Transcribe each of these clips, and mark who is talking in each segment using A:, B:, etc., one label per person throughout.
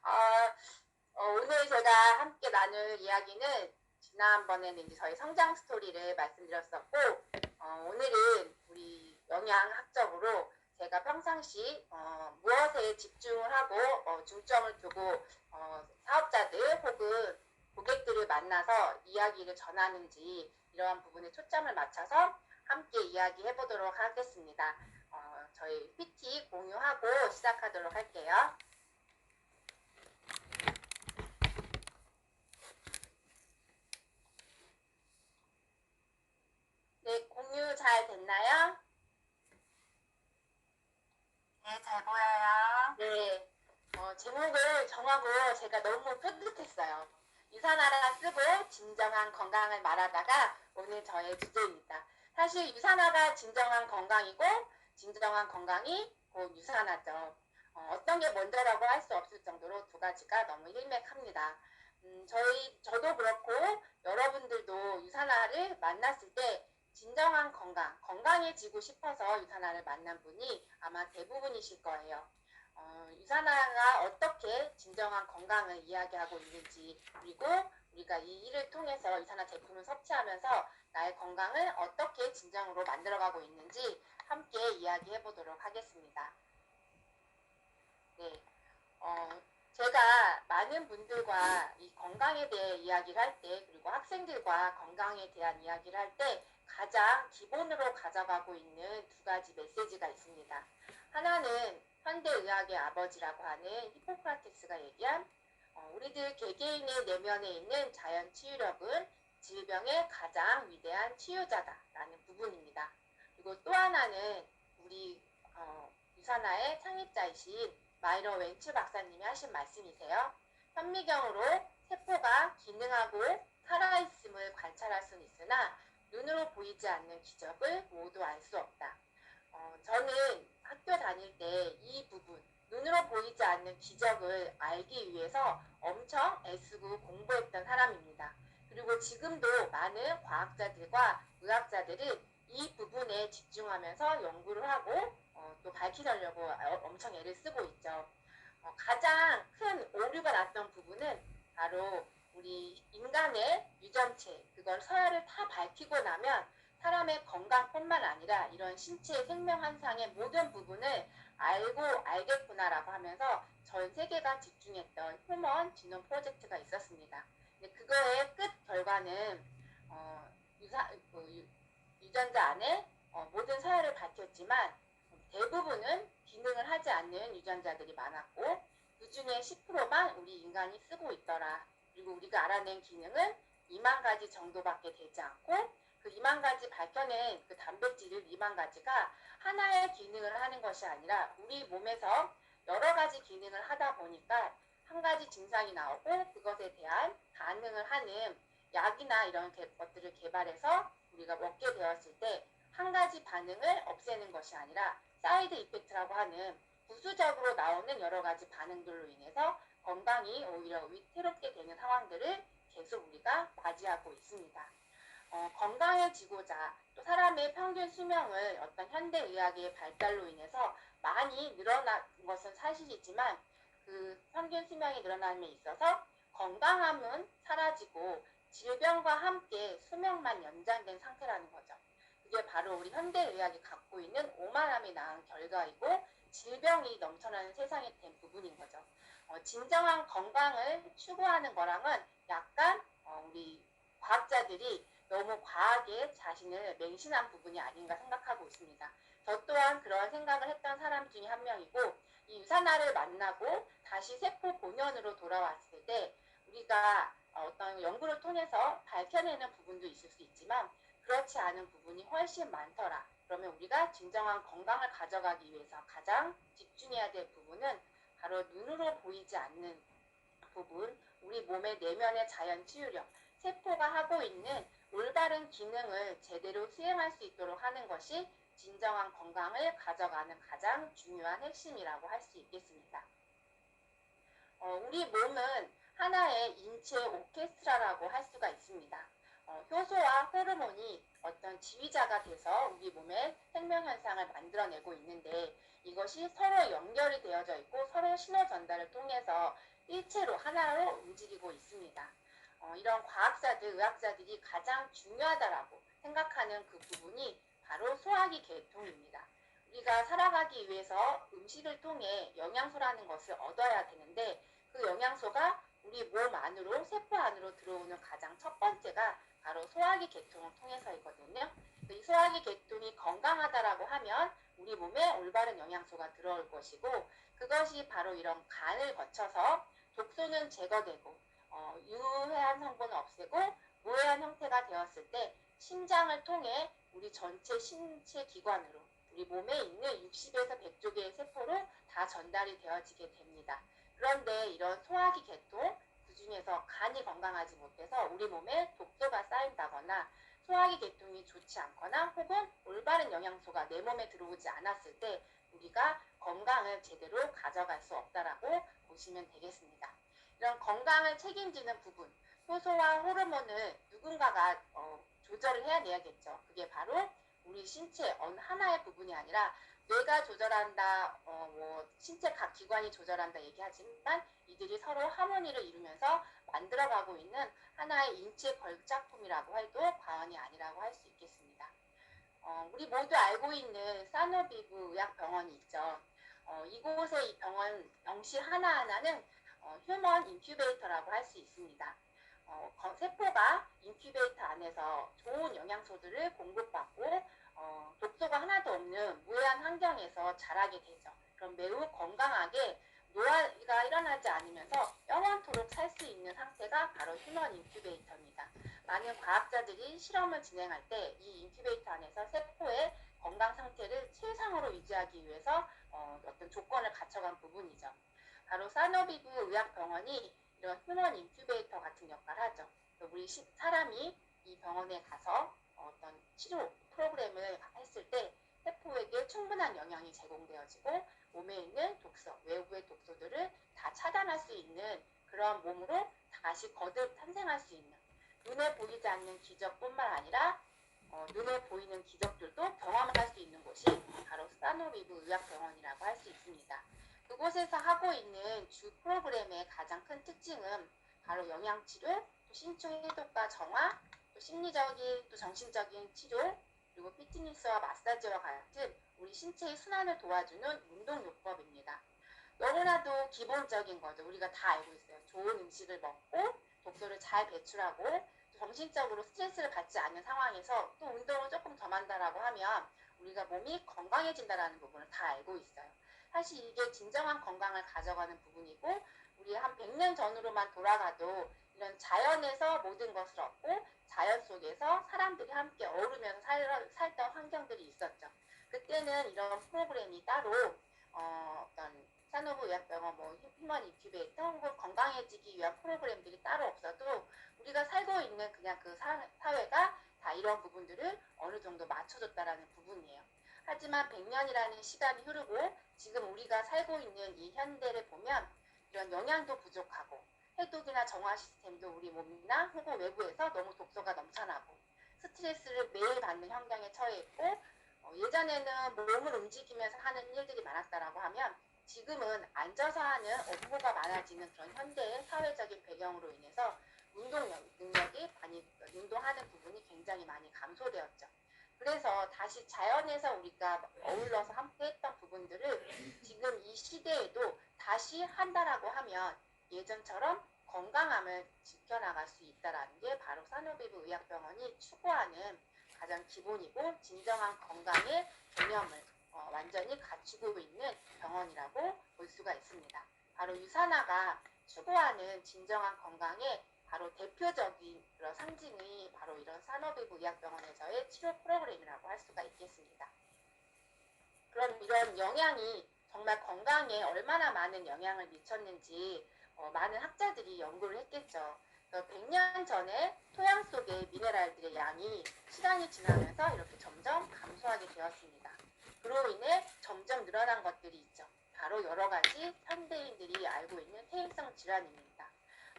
A: 어, 오늘 제가 함께 나눌 이야기는 지난번에는 이제 저희 성장 스토리를 말씀드렸었고, 오늘은 우리 영양학적으로 제가 평상시 무엇에 집중을 하고 중점을 두고 사업자들 혹은 고객들을 만나서 이야기를 전하는지 이러한 부분에 초점을 맞춰서 함께 이야기해 보도록 하겠습니다. 저희 PT 공유하고 시작하도록 할게요. 네, 공유 잘 됐나요?
B: 네, 잘 보여요.
A: 네, 제목을 정하고 제가 너무 뿌듯했어요. 유산화라 쓰고 진정한 건강을 말하다가 오늘 저의 주제입니다. 사실 유산화가 진정한 건강이고 진정한 건강이 곧 유산화죠. 어떤 게 먼저라고 할 수 없을 정도로 두 가지가 너무 일맥합니다. 저도 그렇고 여러분들도 유산화를 만났을 때 진정한 건강해지고 싶어서 유산화를 만난 분이 아마 대부분이실 거예요. 유산화가 어떻게 진정한 건강을 이야기하고 있는지, 그리고 우리가 이 일을 통해서 유산화 제품을 섭취하면서 나의 건강을 어떻게 진정으로 만들어가고 있는지 함께 이야기해 보도록 하겠습니다. 네, 제가 많은 분들과 이 건강에 대해 이야기를 할 때, 그리고 학생들과 건강에 대한 이야기를 할 때 가장 기본으로 가져가고 있는 두 가지 메시지가 있습니다. 하나는 현대의학의 아버지라고 하는 히포크라테스가 얘기한 우리들 개개인의 내면에 있는 자연 치유력은 질병의 가장 위대한 치유자다라는 부분입니다. 그리고 또 하나는 우리 유산화의 창립자이신 마이러 웬츠 박사님이 하신 말씀이세요. 현미경으로 세포가 기능하고 살아있음을 관찰할 수는 있으나 눈으로 보이지 않는 기적을 모두 알 수 없다. 저는 학교 다닐 때 이 부분, 눈으로 보이지 않는 기적을 알기 위해서 엄청 애쓰고 공부했던 사람입니다. 그리고 지금도 많은 과학자들과 의학자들은 이 부분에 집중하면서 연구를 하고 또 밝히려고 엄청 애를 쓰고 있죠. 가장 큰 오류가 났던 부분은 바로 우리 인간의 유전체, 그걸 서열을 다 밝히고 나면 사람의 건강뿐만 아니라 이런 신체 생명 현상의 모든 부분을 알고 알겠구나라고 하면서 전 세계가 집중했던 휴먼 지놈 프로젝트가 있었습니다. 근데 그거의 끝 결과는 유전자 안에 모든 서열을 밝혔지만 대부분은 기능을 하지 않는 유전자들이 많았고 그 중에 10%만 우리 인간이 쓰고 있더라. 그리고 우리가 알아낸 기능은 2만 가지 정도밖에 되지 않고 그 2만 가지 밝혀낸 그 단백질 2만 가지가 하나의 기능을 하는 것이 아니라 우리 몸에서 여러 가지 기능을 하다 보니까 한 가지 증상이 나오고 그것에 대한 반응을 하는 약이나 이런 것들을 개발해서 우리가 먹게 되었을 때 한 가지 반응을 없애는 것이 아니라 사이드 이펙트라고 하는 부수적으로 나오는 여러 가지 반응들로 인해서 건강이 오히려 위태롭게 되는 상황들을 계속 우리가 맞이하고 있습니다. 건강해지고자 또 사람의 평균 수명을 어떤 현대의학의 발달로 인해서 많이 늘어난 것은 사실이지만 그 평균 수명이 늘어남에 있어서 건강함은 사라지고 질병과 함께 수명만 연장된 상태라는 거죠. 그게 바로 우리 현대의학이 갖고 있는 오만함이 낳은 결과이고 질병이 넘쳐나는 세상이 된 부분인 거죠. 진정한 건강을 추구하는 거랑은 약간 우리 과학자들이 너무 과하게 자신을 맹신한 부분이 아닌가 생각하고 있습니다. 저 또한 그런 생각을 했던 사람 중에 한 명이고 이 유산화를 만나고 다시 세포 본연으로 돌아왔을 때 우리가 어떤 연구를 통해서 밝혀내는 부분도 있을 수 있지만 그렇지 않은 부분이 훨씬 많더라. 그러면 우리가 진정한 건강을 가져가기 위해서 가장 집중해야 될 부분은 바로 눈으로 보이지 않는 부분, 우리 몸의 내면의 자연 치유력, 세포가 하고 있는 올바른 기능을 제대로 수행할 수 있도록 하는 것이 진정한 건강을 가져가는 가장 중요한 핵심이라고 할 수 있겠습니다. 우리 몸은 하나의 인체 오케스트라라고 할 수가 있습니다. 효소와 호르몬이 어떤 지휘자가 돼서 우리 몸의 생명 현상을 만들어내고 있는데 이것이 서로 연결이 되어져 있고 서로 신호 전달을 통해서 일체로 하나로 움직이고 있습니다. 이런 과학자들, 의학자들이 가장 중요하다라고 생각하는 그 부분이 바로 소화기 계통입니다. 우리가 살아가기 위해서 음식을 통해 영양소라는 것을 얻어야 되는데 그 영양소가 우리 몸 안으로, 세포 안으로 들어오는 가장 첫 번째가 바로 소화기 계통을 통해서이거든요. 이 소화기 계통이 건강하다라고 하면 우리 몸에 올바른 영양소가 들어올 것이고 그것이 바로 이런 간을 거쳐서 독소는 제거되고 유해한 성분을 없애고 무해한 형태가 되었을 때 심장을 통해 우리 전체 신체 기관으로 우리 몸에 있는 60에서 100조 개의 세포로 다 전달이 되어지게 됩니다. 그런데 이런 소화기 계통, 그 중에서 간이 건강하지 못해서 우리 몸에 독소가 쌓인다거나 소화기 계통이 좋지 않거나 혹은 올바른 영양소가 내 몸에 들어오지 않았을 때 우리가 건강을 제대로 가져갈 수 없다라고 보시면 되겠습니다. 이런 건강을 책임지는 부분, 효소와 호르몬을 누군가가 조절을 해야겠죠. 그게 바로 우리 신체 어느 하나의 부분이 아니라 뇌가 조절한다, 신체 각 기관이 조절한다 얘기하지만 이들이 서로 하모니를 이루면서 만들어가고 있는 하나의 인체 걸작품이라고 해도 과언이 아니라고 할 수 있겠습니다. 우리 모두 알고 있는 사노비브 의학병원이 있죠. 이곳의 이 병원 병실 하나하나는 휴먼 인큐베이터라고 할 수 있습니다. 세포가 인큐베이터 안에서 좋은 영양소들을 공급받고 독소가 하나도 없는 무해한 환경에서 자라게 되죠. 그럼 매우 건강하게 노화가 일어나지 않으면서 영원토록 살 수 있는 상태가 바로 휴먼 인큐베이터입니다. 많은 과학자들이 실험을 진행할 때 이 인큐베이터 안에서 세포의 건강 상태를 최상으로 유지하기 위해서 어떤 조건을 갖춰간 부분이죠. 바로 사노비브 의학병원이 이런 휴먼 인큐베이터 같은 역할을 하죠. 우리 사람이 이 병원에 가서 어떤 치료 프로그램을 했을 때 세포에게 충분한 영양이 제공되어지고 몸에 있는 독소, 외부의 독소들을 다 차단할 수 있는 그런 몸으로 다시 거듭 탄생할 수 있는 눈에 보이지 않는 기적뿐만 아니라 눈에 보이는 기적들도 경험할 수 있는 곳이 바로 사노비브 의학병원이라고 할 수 있습니다. 그곳에서 하고 있는 주 프로그램의 가장 큰 특징은 바로 영양치료, 또 신체 해독과 정화, 또 심리적인, 또 정신적인 치료, 그리고 피트니스와 마사지와 같은 우리 신체의 순환을 도와주는 운동요법입니다. 너무나도 기본적인 거죠. 우리가 다 알고 있어요. 좋은 음식을 먹고 독소를 잘 배출하고 정신적으로 스트레스를 받지 않는 상황에서 또 운동을 조금 더 한다라고 하면 우리가 몸이 건강해진다는 부분을 다 알고 있어요. 사실 이게 진정한 건강을 가져가는 부분이고 우리 한 100년 전으로만 돌아가도 이런 자연에서 모든 것을 얻고 자연 속에서 사람들이 함께 어우르면서 살던 환경들이 있었죠. 그때는 이런 프로그램이 따로 어떤 산후부 의학병원, 휴먼 인큐베이터 혹은 건강해지기 위한 프로그램들이 따로 없어도 우리가 살고 있는 그냥 그 사회가 다 이런 부분들을 어느 정도 맞춰줬다라는 부분이에요. 하지만 100년이라는 시간이 흐르고 지금 우리가 살고 있는 이 현대를 보면 이런 영양도 부족하고 해독이나 정화 시스템도 우리 몸이나 혹은 외부에서 너무 독소가 넘쳐나고 스트레스를 매일 받는 환경에 처해 있고 예전에는 몸을 움직이면서 하는 일들이 많았다라고 하면 지금은 앉아서 하는 업무가 많아지는 그런 현대의 사회적인 배경으로 인해서 운동 능력이 많이 운동하는 부분이 굉장히 많이 감소되었죠. 그래서 다시 자연에서 우리가 어울러서 함께 했던 부분들을 지금 이 시대에도 다시 한다라고 하면 예전처럼 건강함을 지켜나갈 수 있다는 게 바로 사노비브 의학병원이 추구하는 가장 기본이고 진정한 건강의 개념을 완전히 갖추고 있는 병원이라고 볼 수가 있습니다. 바로 유산화가 추구하는 진정한 건강의 바로 대표적인 그런 상징이 바로 이런 사노비브 의학병원에서의 치료 프로그램이라고 할 수가 있겠습니다. 그럼 이런 영양이 정말 건강에 얼마나 많은 영향을 미쳤는지 많은 학자들이 연구를 했겠죠. 100년 전에 토양 속의 미네랄들의 양이 시간이 지나면서 이렇게 점점 감소하게 되었습니다. 그로 인해 점점 늘어난 것들이 있죠. 바로 여러 가지 현대인들이 알고 있는 퇴행성 질환입니다.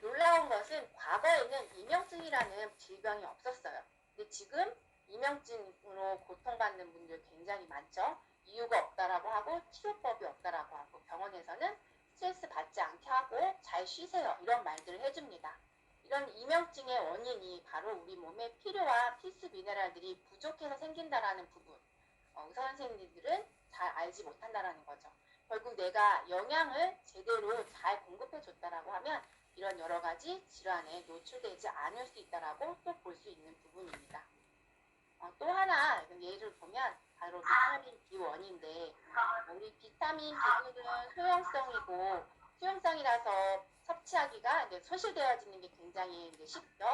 A: 놀라운 것은 과거에는 이명증이라는 질병이 없었어요. 근데 지금 이명증으로 고통받는 분들 굉장히 많죠. 이유가 없다라고 하고 치료법이 없다라고 하고 병원에서는 스트레스 받지 않게 하고 잘 쉬세요. 이런 말들을 해줍니다. 이런 이명증의 원인이 바로 우리 몸에 필요한 필수 미네랄들이 부족해서 생긴다라는 부분. 의사 선생님들은 잘 알지 못한다라는 거죠. 결국 내가 영양을 제대로 잘 공급해줬다라고 하면 이런 여러 가지 질환에 노출되지 않을 수 있다라고 또 볼 수 있는 부분입니다. 또 하나 예를 보면 바로 비타민 B1인데 우리 비타민 B군은 소형성이고 수용성이라서 섭취하기가 소실되어지는 게 굉장히 쉽죠.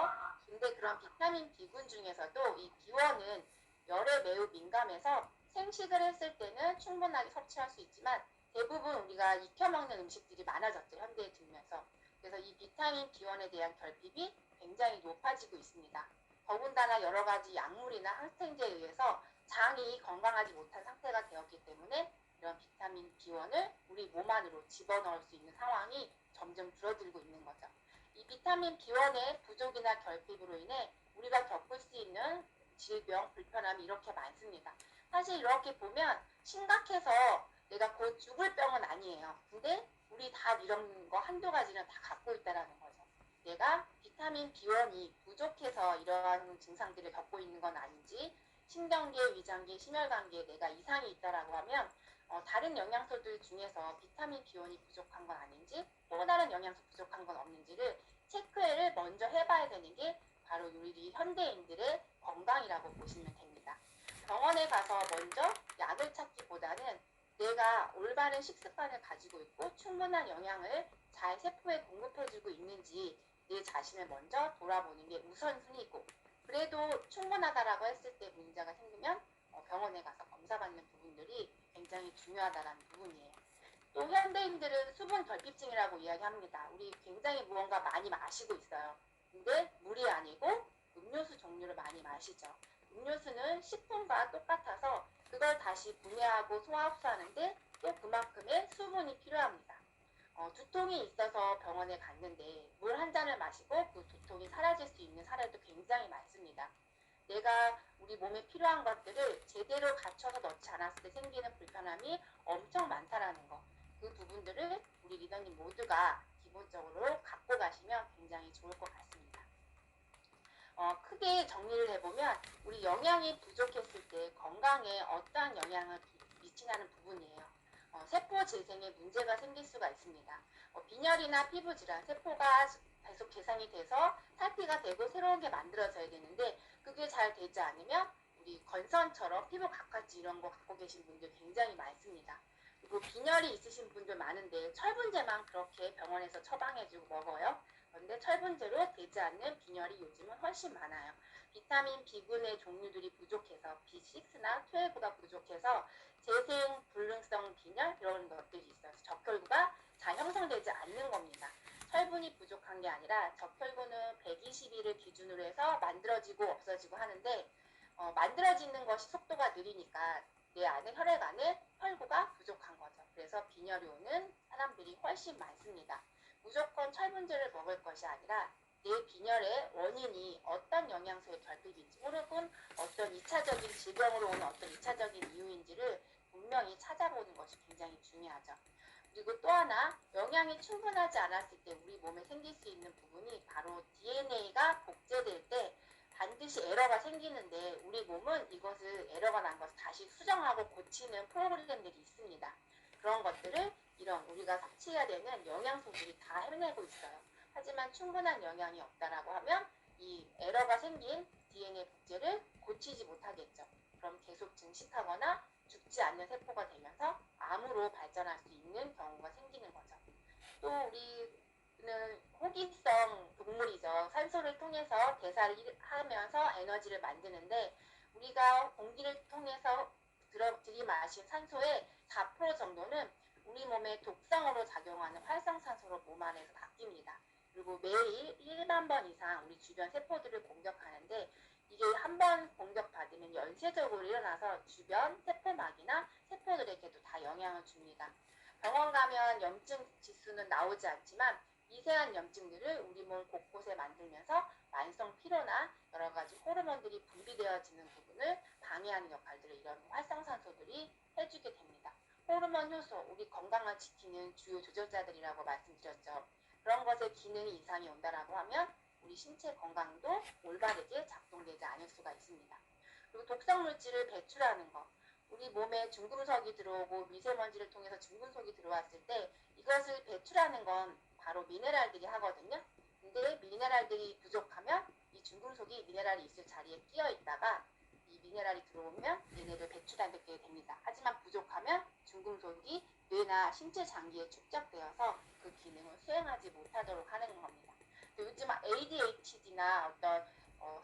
A: 근데 그런 비타민 B군 중에서도 이 B1은 열에 매우 민감해서 생식을 했을 때는 충분하게 섭취할 수 있지만 대부분 우리가 익혀 먹는 음식들이 많아졌죠. 현대에 들면서. 그래서 이 비타민 B1에 대한 결핍이 굉장히 높아지고 있습니다. 더군다나 여러 가지 약물이나 항생제에 의해서 장이 건강하지 못한 상태가 되었기 때문에 이런 비타민 B1을 우리 몸 안으로 집어넣을 수 있는 상황이 점점 줄어들고 있는 거죠. 이 비타민 B1의 부족이나 결핍으로 인해 우리가 겪을 수 있는 질병, 불편함이 이렇게 많습니다. 사실 이렇게 보면 심각해서 내가 곧 죽을 병은 아니에요. 근데 우리 다 이런 거 한두 가지는 다 갖고 있다는 거죠. 내가 비타민 B1이 부족해서 이러한 증상들을 겪고 있는 건 아닌지, 신경계, 위장계, 심혈관계에 내가 이상이 있다라고 하면 다른 영양소들 중에서 비타민 B1이 부족한 건 아닌지, 또 다른 영양소 부족한 건 없는지를 체크를 먼저 해봐야 되는 게 바로 우리 현대인들의 건강이라고 보시면 됩니다. 병원에 가서 먼저 약을 찾기보다는 내가 올바른 식습관을 가지고 있고 충분한 영양을 잘 세포에 공급해주고 있는지 내 자신을 먼저 돌아보는 게 우선순위고, 그래도 충분하다라고 했을 때 문제가 생기면 병원에 가서 검사받는 부분들이 굉장히 중요하다는 부분이에요. 또 현대인들은 수분 결핍증이라고 이야기합니다. 우리 굉장히 무언가 많이 마시고 있어요. 근데 물이 아니고 음료수 종류를 많이 마시죠. 음료수는 식품과 똑같아서 그걸 다시 분해하고 소화 흡수하는데 또 그만큼의 수분이 필요합니다. 두통이 있어서 병원에 갔는데 물 한 잔을 마시고 그 두통이 사라질 수 있는 사례도 굉장히 많습니다. 내가 우리 몸에 필요한 것들을 제대로 갖춰서 넣지 않았을 때 생기는 불편함이 엄청 많다라는 거. 그 부분들을 우리 리더님 모두가 기본적으로 갖고 가시면 굉장히 좋을 것 같습니다. 크게 정리를 해보면 우리 영양이 부족했을 때 건강에 어떠한 영향을 미치냐는 부분이에요. 세포 재생에 문제가 생길 수가 있습니다. 빈혈이나 피부질환, 세포가 계속 개선이 돼서 탈피가 되고 새로운 게 만들어져야 되는데 그게 잘 되지 않으면 우리 건선처럼 피부 각화증 이런 거 갖고 계신 분들 굉장히 많습니다. 그리고 빈혈이 있으신 분들 많은데 철분제만 그렇게 병원에서 처방해주고 먹어요. 그런데 철분제로 되지 않는 빈혈이 요즘은 훨씬 많아요. 비타민 B군의 종류들이 부족해서 B6나 12가 부족해서 재생 불능성 빈혈 이런 것들이 있어요. 적혈구가 잘 형성되지 않는 겁니다. 철분이 부족한 게 아니라 적혈구는 120일을 기준으로 해서 만들어지고 없어지고 하는데 만들어지는 것이 속도가 느리니까 내 안에 혈액 안에 혈구가 부족한 거죠. 그래서 빈혈이 오는 사람들이 훨씬 많습니다. 무조건 철분제를 먹을 것이 아니라 내 빈혈의 원인이 어떤 영양소의 결핍인지 혹은 어떤 2차적인 질병으로 오는 어떤 2차적인 이유인지를 분명히 찾아보는 것이 굉장히 중요하죠. 그리고 또 하나 영양이 충분하지 않았을 때 우리 몸에 생길 수 있는 부분이 바로 DNA가 복제될 때 반드시 에러가 생기는데 우리 몸은 이것을 에러가 난 것을 다시 수정하고 고치는 프로그램들이 있습니다. 그런 것들을 이런 우리가 섭취해야 되는 영양소들이 다 해내고 있어요. 하지만 충분한 영양이 없다라고 하면 이 에러가 생긴 DNA 복제를 고치지 못하겠죠. 그럼 계속 증식하거나 죽지 않는 세포가 되면서 암으로 발전할 수 있는 경우가 생기는 거죠. 또 우리는 호기성 동물이죠. 산소를 통해서 대사를 하면서 에너지를 만드는데 우리가 공기를 통해서 들이마신 산소의 4% 정도는 우리 몸에 독성으로 작용하는 활성산소로 몸 안에서 바뀝니다. 그리고 매일 1만 번 이상 우리 주변 세포들을 공격하는데 이게 한 번 공격받으면 연쇄적으로 일어나서 주변 세포막이나 세포들에게도 다 영향을 줍니다. 병원 가면 염증 지수는 나오지 않지만 미세한 염증들을 우리 몸 곳곳에 만들면서 만성 피로나 여러 가지 호르몬들이 분비되어지는 부분을 방해하는 역할들을 이런 활성산소들이 해주게 됩니다. 호르몬 효소, 우리 건강을 지키는 주요 조절자들이라고 말씀드렸죠. 그런 것에 기능이 이상이 온다라고 하면 우리 신체 건강도 올바르게 작동되지 않을 수가 있습니다. 그리고 독성 물질을 배출하는 것, 우리 몸에 중금속이 들어오고 미세먼지를 통해서 중금속이 들어왔을 때 이것을 배출하는 건 바로 미네랄들이 하거든요. 근데 미네랄들이 부족하면 이 중금속이 미네랄이 있을 자리에 끼어 있다가 이 미네랄이 들어오면 얘네를 배출하게 됩니다. 하지만 부족하면 중금속이 뇌나 신체 장기에 축적되어서 그 기능을 수행하지 못하도록 하는 겁니다. 요즘 ADHD나 어떤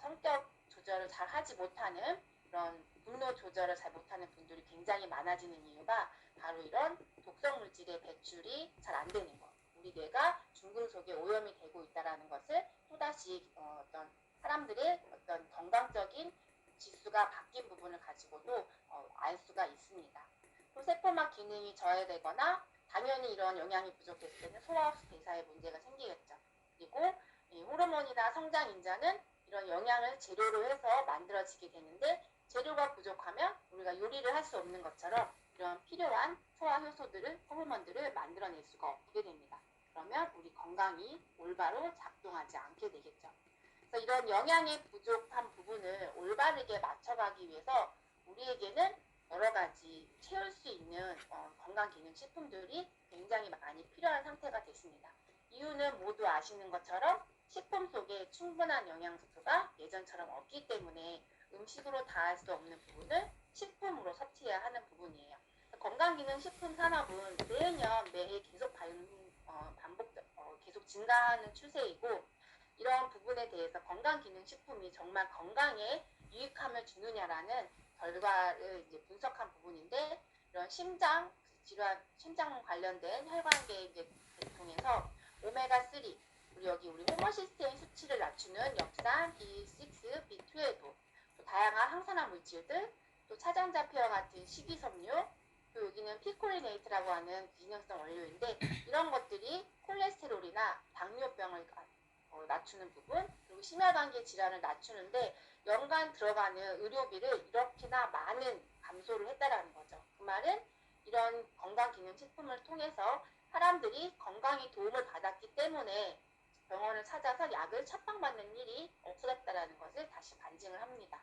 A: 성격 조절을 잘 하지 못하는 그런 분노 조절을 잘 못하는 분들이 굉장히 많아지는 이유가 바로 이런 독성 물질의 배출이 잘 안 되는 것. 우리 뇌가 중금속에 오염이 되고 있다는 것을 또다시 어떤 사람들의 어떤 건강적인 지수가 바뀐 부분을 가지고도 알 수가 있습니다. 또 세포막 기능이 저해되거나 당연히 이런 영양이 부족했을 때는 소화흡수 대사에 문제가 생기겠죠. 그리고 이 호르몬이나 성장 인자는 이런 영양을 재료로 해서 만들어지게 되는데 재료가 부족하면 우리가 요리를 할 수 없는 것처럼 이런 필요한 소화 효소들을, 호르몬들을 만들어낼 수가 없게 됩니다. 그러면 우리 건강이 올바로 작동하지 않게 되겠죠. 그래서 이런 영양의 부족한 부분을 올바르게 맞춰가기 위해서 우리에게는 여러 가지 채울 수 있는 건강기능식품들이 굉장히 많이 필요한 상태가 됐습니다. 이유는 모두 아시는 것처럼 식품 속에 충분한 영양소가 예전처럼 없기 때문에 음식으로 다 할 수 없는 부분을 식품으로 섭취해야 하는 부분이에요. 건강기능식품 산업은 매년 매해 계속 계속 증가하는 추세이고 이런 부분에 대해서 건강기능식품이 정말 건강에 유익함을 주느냐라는 결과를 이제 분석한 부분인데 이런 심장 질환, 심장 관련된 혈관계를 통해서 오메가3, 우리 호모시스테인 수치를 낮추는 엽산, B6, B12, 또 다양한 항산화 물질들, 또 차장자피와 같은 식이섬유, 또 여기는 피코리네이트라고 하는 기능성 원료인데 이런 것들이 콜레스테롤이나 당뇨병을 낮추는 부분, 그리고 심혈관계 질환을 낮추는데 연간 들어가는 의료비를 이렇게나 많은 감소를 했다라는 거죠. 그 말은 이런 건강기능식품을 통해서 사람들이 건강에 도움을 받았기 때문에 병원을 찾아서 약을 처방받는 일이 없어졌다는 것을 다시 반증을 합니다.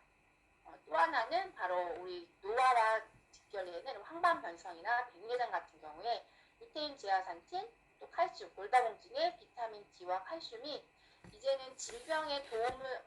A: 또 하나는 바로 우리 노화와 직결되는 황반변성이나 백내장 같은 경우에 루테인 제아산틴, 또 칼슘, 골다공증에 비타민 D와 칼슘이 이제는 질병에 도움을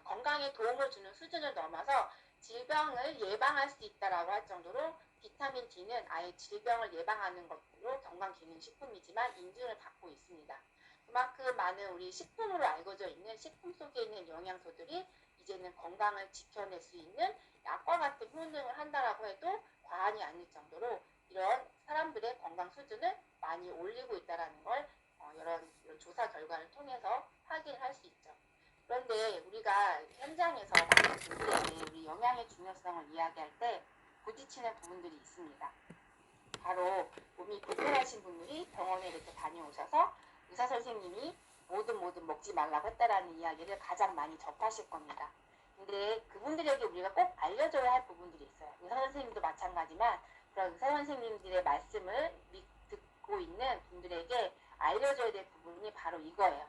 A: 건강에 도움을 주는 수준을 넘어서 질병을 예방할 수 있다라고 할 정도로 비타민 D는 아예 질병을 예방하는 것으로 건강기능식품이지만 인증을 받고 있습니다. 그만큼 많은 우리 식품으로 알려져 있는 식품 속에 있는 영양소들이 이제는 건강을 지켜낼 수 있는 약과 같은 효능을 한다라고 해도 과언이 아닐 정도로 이런 사람들의 건강 수준을 많이 올리고 있다는 걸 이런 조사 결과를 통해서 확인할 수 있죠. 그런데 우리가 현장에서 많은 분들에게 우리 영양의 중요성을 이야기할 때 부딪히는 부분들이 있습니다. 바로 몸이 불편하신 분들이 병원에 이렇게 다녀오셔서 의사 선생님이 뭐든 먹지 말라고 했다라는 이야기를 가장 많이 접하실 겁니다. 근데 그분들에게 우리가 꼭 알려줘야 할 부분들이 있어요. 의사 선생님도 마찬가지만 그런 의사 선생님들의 말씀을 듣고 있는 분들에게 알려줘야 될 부분이 바로 이거예요.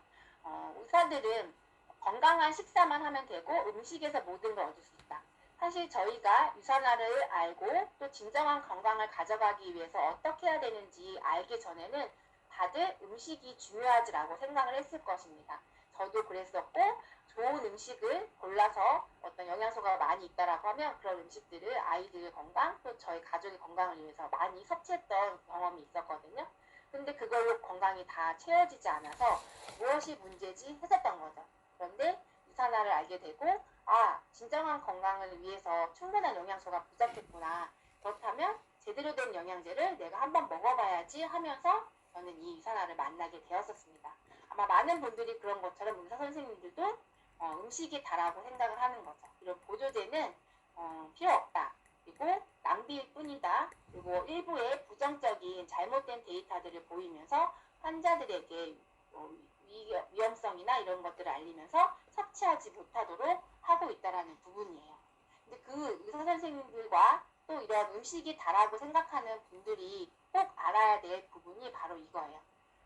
A: 의사들은 건강한 식사만 하면 되고 음식에서 모든 걸 얻을 수 있다. 사실 저희가 유산화를 알고 또 진정한 건강을 가져가기 위해서 어떻게 해야 되는지 알기 전에는 다들 음식이 중요하지라고 생각을 했을 것입니다. 저도 그랬었고 좋은 음식을 골라서 어떤 영양소가 많이 있다라고 하면 그런 음식들을 아이들의 건강 또 저희 가족의 건강을 위해서 많이 섭취했던 경험이 있었거든요. 근데 그걸로 건강이 다 채워지지 않아서 무엇이 문제지 했었던 거죠. 그런데 유산화를 알게 되고 진정한 건강을 위해서 충분한 영양소가 부족했구나. 그렇다면 제대로 된 영양제를 내가 한번 먹어봐야지 하면서 저는 이 유산화를 만나게 되었었습니다. 아마 많은 분들이 그런 것처럼 의사 선생님들도 음식이 다라고 생각을 하는 거죠. 이런 보조제는 필요 없다. 그리고 낭비일 뿐이다. 그리고 일부의 부정적인 잘못된 데이터들을 보이면서 환자들에게 위험성이나 이런 것들을 알리면서 섭취하지 못하도록 하고 있다는 부분이에요. 근데 그 의사 선생님들과 또 이런 음식이 다라고 생각하는 분들이 꼭 알아야 될 부분이 바로 이거예요.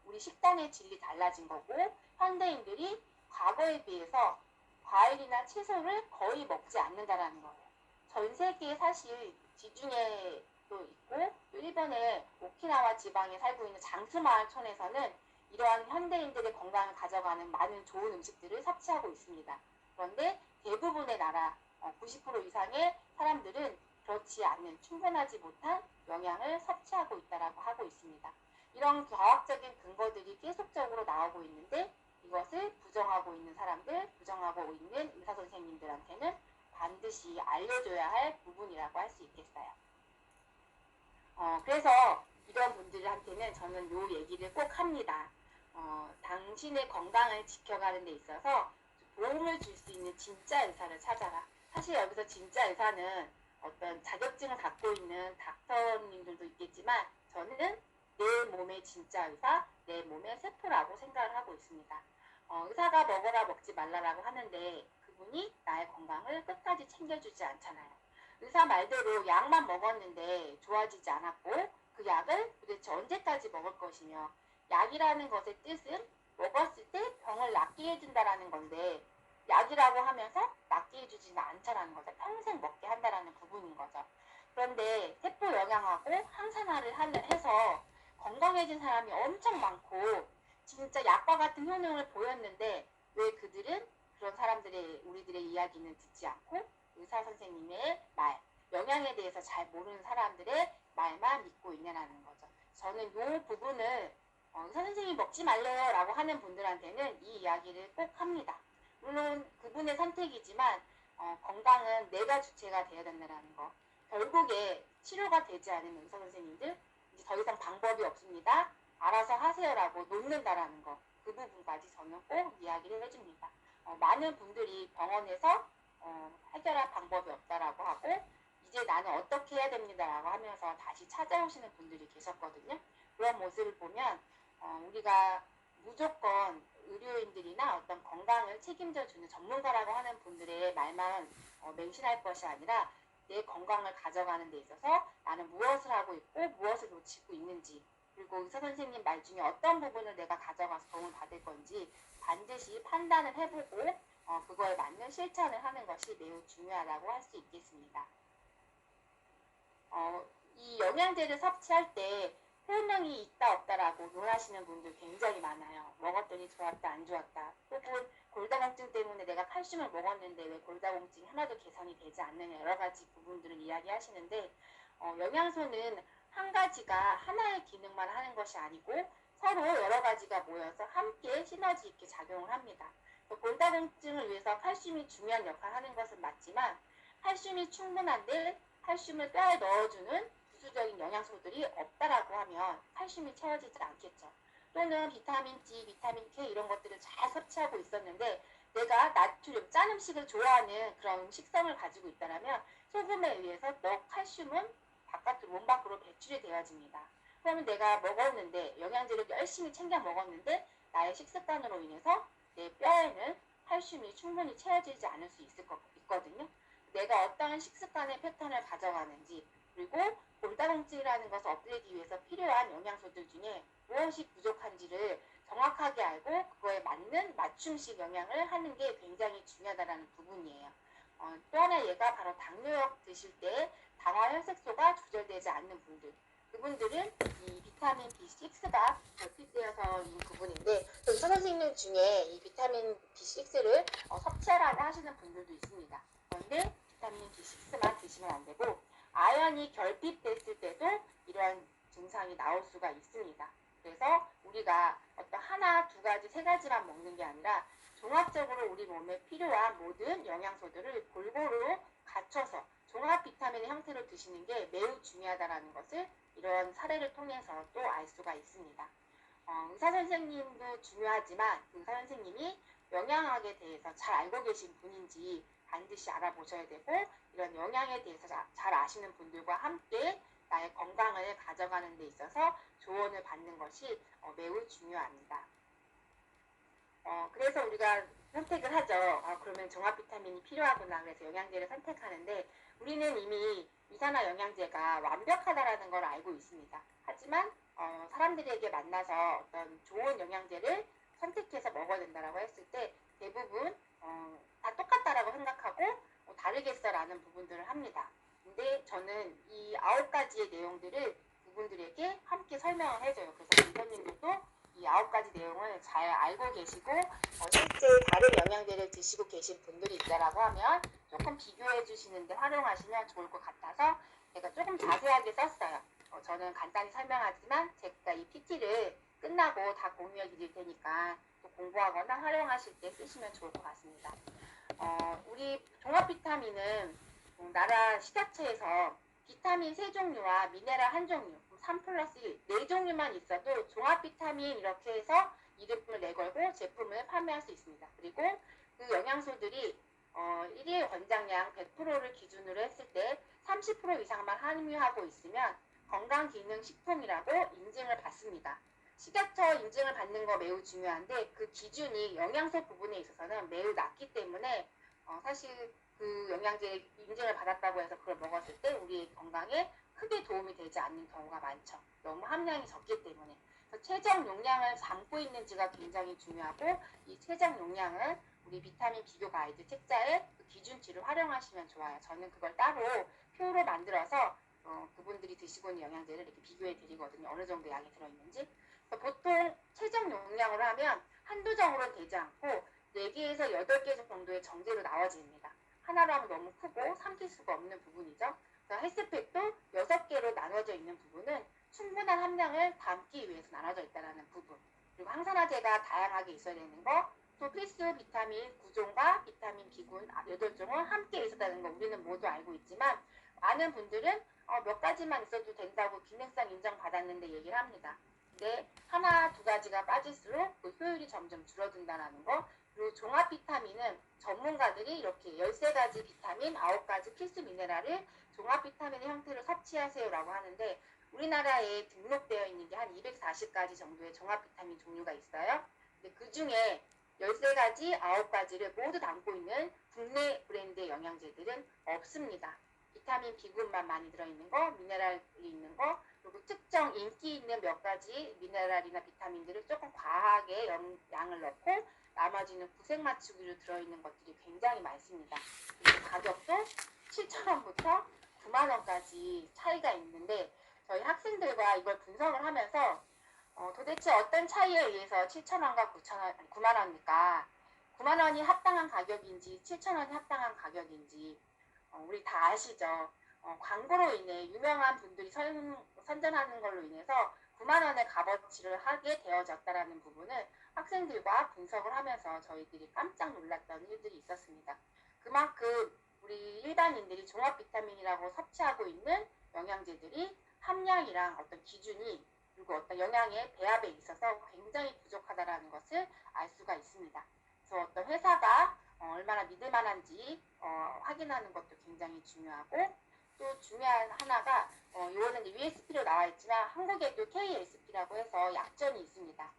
A: 우리 식단의 질이 달라진 거고 현대인들이 과거에 비해서 과일이나 채소를 거의 먹지 않는다라는 거예요. 전 세계에 사실 지중해도 있고 또 일본의 오키나와 지방에 살고 있는 장수마을촌에서는 이러한 현대인들의 건강을 가져가는 많은 좋은 음식들을 섭취하고 있습니다. 그런데 대부분의 나라 90% 이상의 사람들은 그렇지 않는 충분하지 못한 영양을 섭취하고 있다고 하고 있습니다. 이런 과학적인 근거들이 계속적으로 나오고 있는데 이것을 부정하고 있는 사람들, 부정하고 있는 의사 선생님들한테는 반드시 알려줘야 할 부분이라고 할 수 있겠어요. 그래서 이런 분들한테는 저는 요 얘기를 꼭 합니다. 당신의 건강을 지켜가는 데 있어서 도움을 줄 수 있는 진짜 의사를 찾아라. 사실 여기서 진짜 의사는 어떤 자격증을 갖고 있는 닥터님들도 있겠지만 저는 내 몸의 진짜 의사, 내 몸의 세포라고 생각을 하고 있습니다. 의사가 먹어라 먹지 말라라고 하는데 그분이 나의 건강을 끝까지 챙겨주지 않잖아요. 의사 말대로 약만 먹었는데 좋아지지 않았고 그 약을 도대체 언제까지 먹을 것이며 약이라는 것의 뜻은 먹었을 때 병을 낫게 해준다라는 건데 약이라고 하면서 낫게 해주지는 않잖아는 거죠. 평생 먹게 한다라는 부분인 거죠. 그런데 세포 영양하고 항산화를 해서 건강해진 사람이 엄청 많고 진짜 약과 같은 효능을 보였는데 왜 그들은 그런 사람들의 우리들의 이야기는 듣지 않고 의사 선생님의 말, 영양에 대해서 잘 모르는 사람들의 말만 믿고 있냐는 거죠. 저는 이 부분을 의사 선생님이 먹지 말래요 라고 하는 분들한테는 이 이야기를 꼭 합니다. 물론 그분의 선택이지만 건강은 내가 주체가 되어야 된다는 거. 결국에 치료가 되지 않은 의사 선생님들 이제 더 이상 방법이 없습니다. 알아서 하세요라고 놓는다라는 거. 그 부분까지 저는 꼭 이야기를 해줍니다. 많은 분들이 병원에서 해결할 방법이 없다라고 하고 이제 나는 어떻게 해야 됩니다라고 하면서 다시 찾아오시는 분들이 계셨거든요. 그런 모습을 보면 우리가 무조건 의료인들이나 어떤 건강을 책임져 주는 전문가라고 하는 분들의 말만 맹신할 것이 아니라 내 건강을 가져가는 데 있어서 나는 무엇을 하고 있고 무엇을 놓치고 있는지 그리고 의사 선생님 말 중에 어떤 부분을 내가 가져가서 도움을 받을 건지 반드시 판단을 해보고 그거에 맞는 실천을 하는 것이 매우 중요하다고 할 수 있겠습니다. 이 영양제를 섭취할 때 효능이 있다 없다라고 논하시는 분들 굉장히 많아요. 먹었더니 좋았다 안 좋았다. 혹은 골다공증 때문에 내가 칼슘을 먹었는데 왜 골다공증이 하나도 개선이 되지 않느냐 여러 가지 부분들을 이야기하시는데 영양소는 한 가지가 하나의 기능만 하는 것이 아니고 서로 여러 가지가 모여서 함께 시너지 있게 작용을 합니다. 골다공증을 위해서 칼슘이 중요한 역할을 하는 것은 맞지만 칼슘이 충분한데 칼슘을 뼈에 넣어주는 부수적인 영양소들이 없다라고 하면 칼슘이 채워지지 않겠죠. 또는 비타민 D, 비타민 K 이런 것들을 잘 섭취하고 있었는데 내가 나트륨, 짠 음식을 좋아하는 그런 식성을 가지고 있다면 소금에 의해서 또 칼슘은 몸 밖으로 배출이 되어집니다. 그러면 내가 먹었는데 영양제를 열심히 챙겨 먹었는데 나의 식습관으로 인해서 내 뼈에는 칼슘이 충분히 채워지지 않을 수 있거든요. 내가 어떠한 식습관의 패턴을 가져가는지 그리고 골다공증이라는 것을 없애기 위해서 필요한 영양소들 중에 무엇이 부족한지를 정확하게 알고 그거에 맞는 맞춤식 영양을 하는 게 굉장히 중요하다는 부분이에요. 또 하나 얘가 바로 당뇨약 드실 때 당화혈색소가 조절되지 않는 분들 그분들은 이 비타민 B6가 결핍되어서 이 부분인데 의사 선생님 중에 이 비타민 B6를 섭취하라고 하시는 분들도 있습니다. 그런데 비타민 B6만 드시면 안 되고 아연이 결핍됐을 때도 이러한 증상이 나올 수가 있습니다. 그래서 우리가 어떤 하나, 두 가지, 세 가지만 먹는 게 아니라 종합적으로 우리 몸에 필요한 모든 영양소들을 골고루 갖춰서 종합 비타민의 형태로 드시는 게 매우 중요하다는 것을 이런 사례를 통해서 또 알 수가 있습니다. 의사 선생님도 중요하지만 그 의사 선생님이 영양학에 대해서 잘 알고 계신 분인지 반드시 알아보셔야 되고 이런 영양에 대해서 잘 아시는 분들과 함께 나의 건강을 가져가는 데 있어서 조언을 받는 것이 매우 중요합니다. 그래서 우리가 선택을 하죠. 그러면 종합 비타민이 필요하구나. 그래서 영양제를 선택하는데 우리는 이미 이산화 영양제가 완벽하다라는 걸 알고 있습니다. 하지만 사람들에게 만나서 어떤 좋은 영양제를 선택해서 먹어야 된다라고 했을 때 대부분 다 똑같다라고 생각하고 다르겠어라는 부분들을 합니다. 근데 저는 이 9가지의 내용들을 그분들에게 함께 설명을 해줘요. 그래서 선생님들도 이 9가지 내용을 잘 알고 계시고 실제 다른 영양제를 드시고 계신 분들이 있다라고 하면 조금 비교해 주시는데 활용하시면 좋을 것 같아서 제가 조금 자세하게 썼어요. 저는 간단히 설명하지만 제가 이 PT를 끝나고 다 공유해 드릴 테니까 또 공부하거나 활용하실 때 쓰시면 좋을 것 같습니다. 우리 종합 비타민은 나라 식약처에서 비타민 3종류와 미네랄 1종류, 3+1, 4종류만 있어도 종합 비타민 이렇게 해서 이름을 내걸고 제품을 판매할 수 있습니다. 그리고 그 영양소들이 1일 권장량 100%를 기준으로 했을 때 30% 이상만 함유하고 있으면 건강기능식품이라고 인증을 받습니다. 식약처 인증을 받는 거 매우 중요한데 그 기준이 영양소 부분에 있어서는 매우 낮기 때문에 사실 그 영양제 인증을 받았다고 해서 그걸 먹었을 때 우리 건강에 크게 도움이 되지 않는 경우가 많죠. 너무 함량이 적기 때문에. 그래서 최적 용량을 담고 있는지가 굉장히 중요하고 이 최적 용량은 우리 비타민 비교 가이드 책자에 그 기준치를 활용하시면 좋아요. 저는 그걸 따로 표로 만들어서 그분들이 드시고 있는 영양제를 이렇게 비교해 드리거든요. 어느 정도 양이 들어있는지. 보통 최적 용량으로 하면 한두 정으로는 되지 않고 4개에서 8개 정도의 정제로 나와집니다. 하나로 하면 너무 크고 삼킬 수가 없는 부분이죠. 헬스팩도 6개로 나눠져 있는 부분은 충분한 함량을 담기 위해서 나눠져 있다는 부분. 그리고 항산화제가 다양하게 있어야 되는 거, 또 필수 비타민 9종과 비타민 B군 8종은 함께 있었다는 거 우리는 모두 알고 있지만 많은 분들은 몇 가지만 있어도 된다고 기능성 인정받았는데 얘기를 합니다. 근데 하나, 2가지가 빠질수록 그 효율이 점점 줄어든다는 거. 그리고 종합 비타민은 전문가들이 이렇게 13가지 비타민, 9가지 필수 미네랄을 종합 비타민의 형태로 섭취하세요라고 하는데 우리나라에 등록되어 있는 게 한 240가지 정도의 종합 비타민 종류가 있어요. 근데 그 중에 13가지, 9가지를 모두 담고 있는 국내 브랜드의 영양제들은 없습니다. 비타민 B군만 많이 들어있는 거, 미네랄이 있는 거, 그리고 특정 인기 있는 몇 가지 미네랄이나 비타민들을 조금 과하게 양을 넣고 나머지는 구색 맞추기로 들어있는 것들이 굉장히 많습니다. 그리고 가격도 7,000원부터 90,000원까지 차이가 있는데 저희 학생들과 이걸 분석을 하면서 도대체 어떤 차이에 의해서 7,000원과 9만원일까? 9만원이 합당한 가격인지 7,000원이 합당한 가격인지 우리 다 아시죠? 광고로 인해 유명한 분들이 선전하는 걸로 인해서 9만원의 값어치를 하게 되어졌다는 부분을 학생들과 분석을 하면서 저희들이 깜짝 놀랐던 일들이 있었습니다. 그만큼 우리 일반인들이 종합 비타민이라고 섭취하고 있는 영양제들이 함량이랑 어떤 기준이 그리고 어떤 영양의 배합에 있어서 굉장히 부족하다는 것을 알 수가 있습니다. 그래서 어떤 회사가 얼마나 믿을 만한지 확인하는 것도 굉장히 중요하고 또 중요한 하나가 이거는 USP로 나와 있지만 한국에도 KSP라고 해서 약점이 있습니다.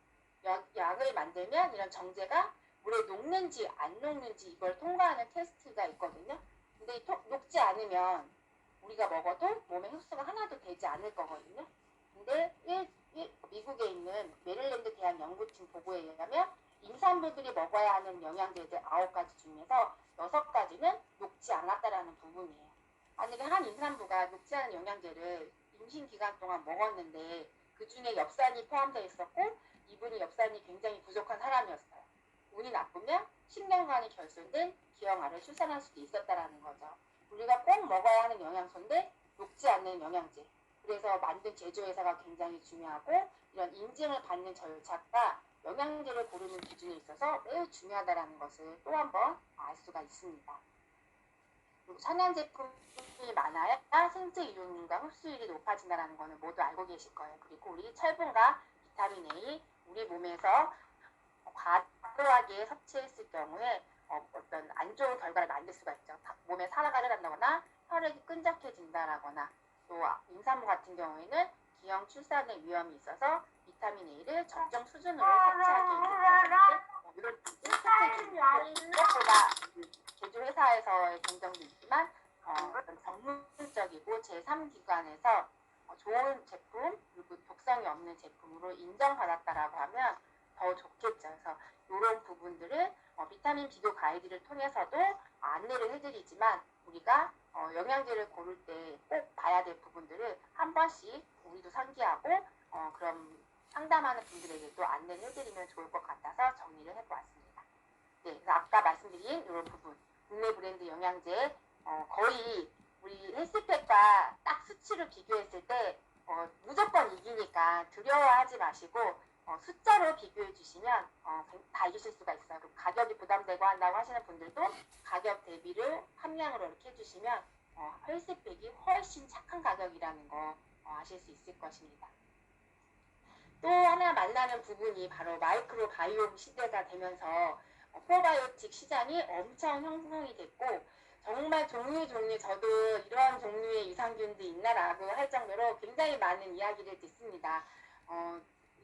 A: 약을 만들면 이런 정제가 물에 녹는지 안 녹는지 이걸 통과하는 테스트가 있거든요. 근데 녹지 않으면 우리가 먹어도 몸에 흡수가 하나도 되지 않을 거거든요. 근데 미국에 있는 메릴랜드 대학 연구팀 보고에 의하면 임산부들이 먹어야 하는 영양제들 9가지 중에서 6가지는 녹지 않았다라는 부분이에요. 만약에 한 임산부가 녹지 않은 영양제를 임신 기간 동안 먹었는데 그 중에 엽산이 포함되어 있었고 이분이 엽산이 굉장히 부족한 사람이었어요. 운이 나쁘면 10년간이 결손된 기형아를 출산할 수도 있었다라는 거죠. 우리가 꼭 먹어야 하는 영양소인데 녹지 않는 영양제. 그래서 만든 제조회사가 굉장히 중요하고 이런 인증을 받는 절차가 영양제를 고르는 기준에 있어서 매우 중요하다는 것을 또 한 번 알 수가 있습니다. 그리고 천연 제품이 많아야 생체 이용률과 흡수율이 높아진다는 것은 모두 알고 계실 거예요. 그리고 우리 철분과 비타민 A 우리 몸에서 과도하게 섭취했을 경우에 어떤 안 좋은 결과를 만들 수가 있죠. 몸에 산화가 일어난다거나 혈액이 끈적해진다거나 또 임산부 같은 경우에는 기형 출산의 위험이 있어서 비타민 A를 적정 수준으로 섭취하기 위해서 이런 회사에서의 공정도 있지만 어떤 전문적이고 제3기관에서 좋은 제품 그리고 독성이 없는 제품으로 인정받았다라고 하면 더 좋겠죠. 그래서 이런 부분들을 비타민 비교 가이드를 통해서도 안내를 해드리지만 우리가 영양제를 고를 때 꼭 봐야 될 부분들을 한 번씩 우리도 상기하고 그럼 상담하는 분들에게도 안내를 해드리면 좋을 것 같아서 정리를 해보았습니다. 네, 그래서 아까 말씀드린 이런 부분 국내 브랜드 영양제 거의 우리 헬스팩과 딱 수치를 비교했을 때 무조건 이기니까 두려워하지 마시고 숫자로 비교해 주시면 다 이기실 수가 있어요. 가격이 부담되고 한다고 하시는 분들도 가격 대비를 함량으로 이렇게 해주시면 헬스팩이 훨씬 착한 가격이라는 거 아실 수 있을 것입니다. 또 하나 만나는 부분이 바로 마이크로 바이옴 시대가 되면서 프로바이오틱 시장이 엄청 형성이 됐고 정말 종류 저도 이런 종류의 유산균도 있나라고 할 정도로 굉장히 많은 이야기를 듣습니다.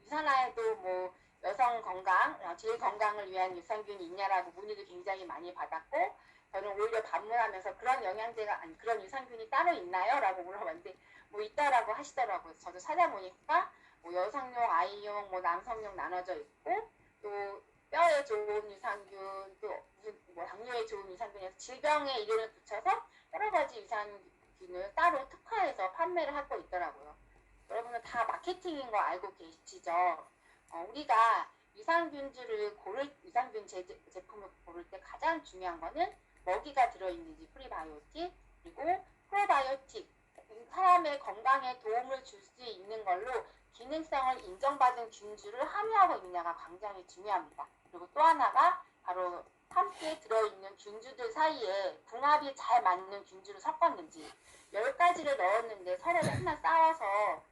A: 유산화에도 뭐 여성 건강, 질 건강을 위한 유산균이 있냐라고 문의를 굉장히 많이 받았고 저는 오히려 반문하면서 그런 영양제가 아니 그런 유산균이 따로 있나요? 라고 물어봤는데 뭐 있다라고 하시더라고요. 저도 찾아보니까 뭐 여성용, 아이용, 뭐 남성용 나눠져 있고 또 뼈에 좋은 유산균, 또 뭐 당뇨에 좋은 유산균에서 질병의 이름을 붙여서 여러 가지 유산균을 따로 특화해서 판매를 하고 있더라고요. 여러분은 다 마케팅인 거 알고 계시죠? 우리가 유산균 제품을 고를 때 가장 중요한 거는 먹이가 들어있는지 프리바이오틱 그리고 프로바이오틱 사람의 건강에 도움을 줄 수 있는 걸로 기능성을 인정받은 균주를 함유하고 있느냐가 굉장히 중요합니다. 그리고 또 하나가 바로 함께 들어있는 균주들 사이에 궁합이 잘 맞는 균주를 섞었는지 10가지를 넣었는데 서로 맨날 싸워서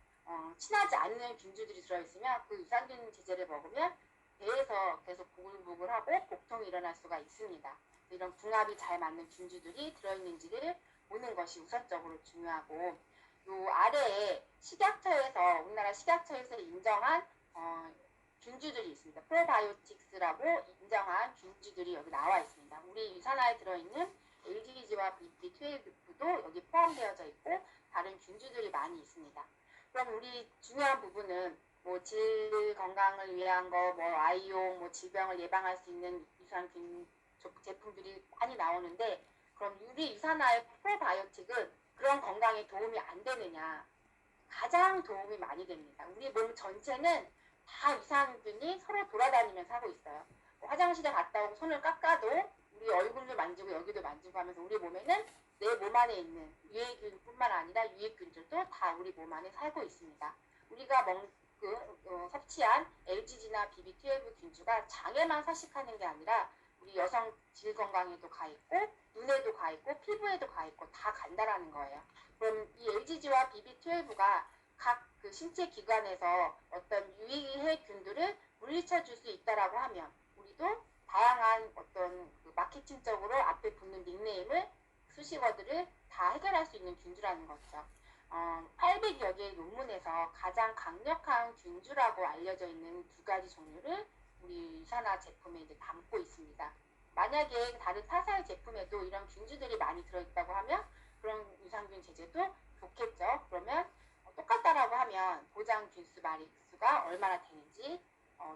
A: 친하지 않는 균주들이 들어있으면 그 유산균 제제를 먹으면 배에서 계속 보글보글하고 복통이 일어날 수가 있습니다. 이런 궁합이 잘 맞는 균주들이 들어있는지를 보는 것이 우선적으로 중요하고 요 아래에 식약처에서 우리나라 식약처에서 인정한 균주들이 있습니다. 프로바이오틱스라고 인정한 균주들이 여기 나와 있습니다. 우리 유산화에 들어있는 LGG와 BB12도 여기 포함되어져 있고 다른 균주들이 많이 있습니다. 그럼 우리 중요한 부분은 뭐 질 건강을 위한 거, 뭐 아이용, 뭐 질병을 예방할 수 있는 유산균 제품들이 많이 나오는데 그럼 우리 유산화의 프로바이오틱은 그런 건강에 도움이 안 되느냐? 가장 도움이 많이 됩니다. 우리 몸 전체는 다 유산균이 서로 돌아다니면서 하고 있어요. 화장실에 갔다 오고 손을 깎아도 우리 얼굴도 만지고 여기도 만지고 하면서 우리 몸에는 내 몸 안에 있는 유해균뿐만 아니라 유해균들도 다 우리 몸 안에 살고 있습니다. 우리가 섭취한 LGG나 BB12 균주가 장에만 서식하는 게 아니라 우리 여성 질 건강에도 가 있고 눈에도 가 있고 피부에도 가 있고 다 간다라는 거예요. 그럼 이 LGG와 BB12가 각 그 신체 기관에서 어떤 유해균들을 물리쳐 줄 수 있다라고 하면 우리도 다양한 어떤 그 마케팅적으로 앞에 붙는 닉네임을 수식어들을 다 해결할 수 있는 균주라는 거죠. 800여 개의 논문에서 가장 강력한 균주라고 알려져 있는 2가지 종류를 우리 유산화 제품에 이제 담고 있습니다. 만약에 다른 타사의 제품에도 이런 균주들이 많이 들어있다고 하면 그런 유산균 제제도 좋겠죠. 그러면 똑같다라고 하면 보장 균수 마리수가 얼마나 되는지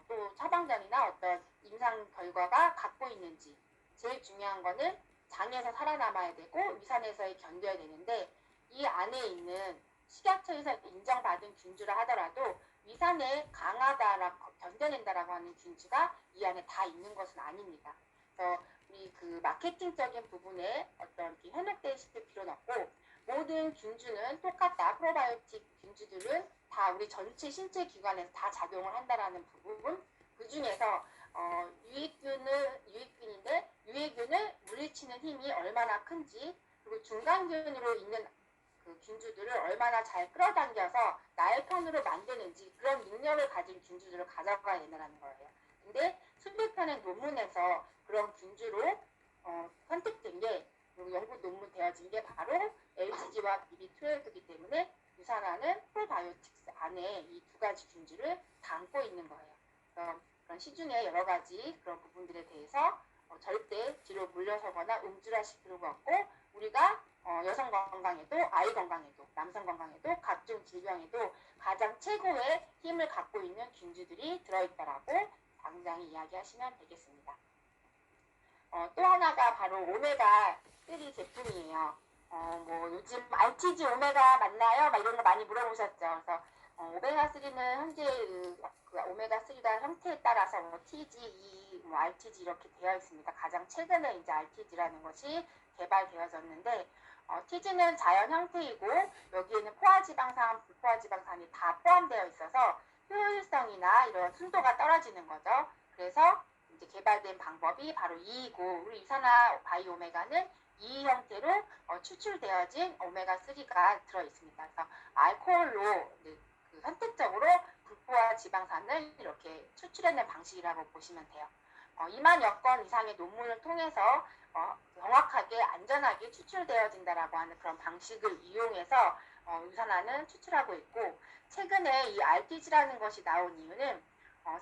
A: 또 처방전이나 어떤 임상 결과가 갖고 있는지 제일 중요한 거는 장에서 살아남아야 되고 위산에서 견뎌야 되는데 이 안에 있는 식약처에서 인정받은 균주라 하더라도 위산에 강하다라고 견뎌낸다라고 하는 균주가 이 안에 다 있는 것은 아닙니다. 그래서 우리 그 마케팅적인 부분에 어떤 이렇게 현혹되실 필요는 없고 모든 균주는 똑같다. 프로바이오틱 균주들은 다 우리 전체 신체 기관에서 다 작용을 한다라는 부분. 그 중에서 유해균인데 유해균을 물리치는 힘이 얼마나 큰지 그리고 중간균으로 있는 그 균주들을 얼마나 잘 끌어당겨서 나의 편으로 만드는지 그런 능력을 가진 균주들을 가져가야 된다는 거예요. 근데 수백 편의 논문에서 그런 균주로 선택된 게 그리고 연구 논문 되어진 게 바로 LGG와 BB12이기 때문에 유산화는 프로바이오틱스 안에 이 2가지 균주를 담고 있는 거예요. 그런 시중에 여러 가지 그런 부분들에 대해서 절대 뒤로 물러서거나 움찔하실 필요가 없고 우리가 여성 건강에도 아이 건강에도 남성 건강에도 각종 질병에도 가장 최고의 힘을 갖고 있는 균주들이 들어있다라고 당장히 이야기하시면 되겠습니다. 또 하나가 바로 오메가3 제품이에요. 뭐 요즘 RTG 오메가 맞나요? 막 이런 거 많이 물어보셨죠. 그래서 오메가3는 현재 그 오메가3가 형태에 따라서 뭐 TG, E, 뭐 RTG 이렇게 되어 있습니다. 가장 최근에 이제 RTG라는 것이 개발되어졌는데 TG는 자연 형태이고 여기에는 포화지방산, 불포화지방산이 다 포함되어 있어서 효율성이나 이런 순도가 떨어지는 거죠. 그래서 이제 개발된 방법이 바로 E이고 우리 이산화 바이오메가는 E 형태로 추출되어진 오메가3가 들어있습니다. 그래서 알코올로 그 선택적으로 불포화 지방산을 이렇게 추출해낸 방식이라고 보시면 돼요. 2만여 건 이상의 논문을 통해서 정확하게 안전하게 추출되어진다라고 하는 그런 방식을 이용해서 유산화는 추출하고 있고 최근에 이 RTG라는 것이 나온 이유는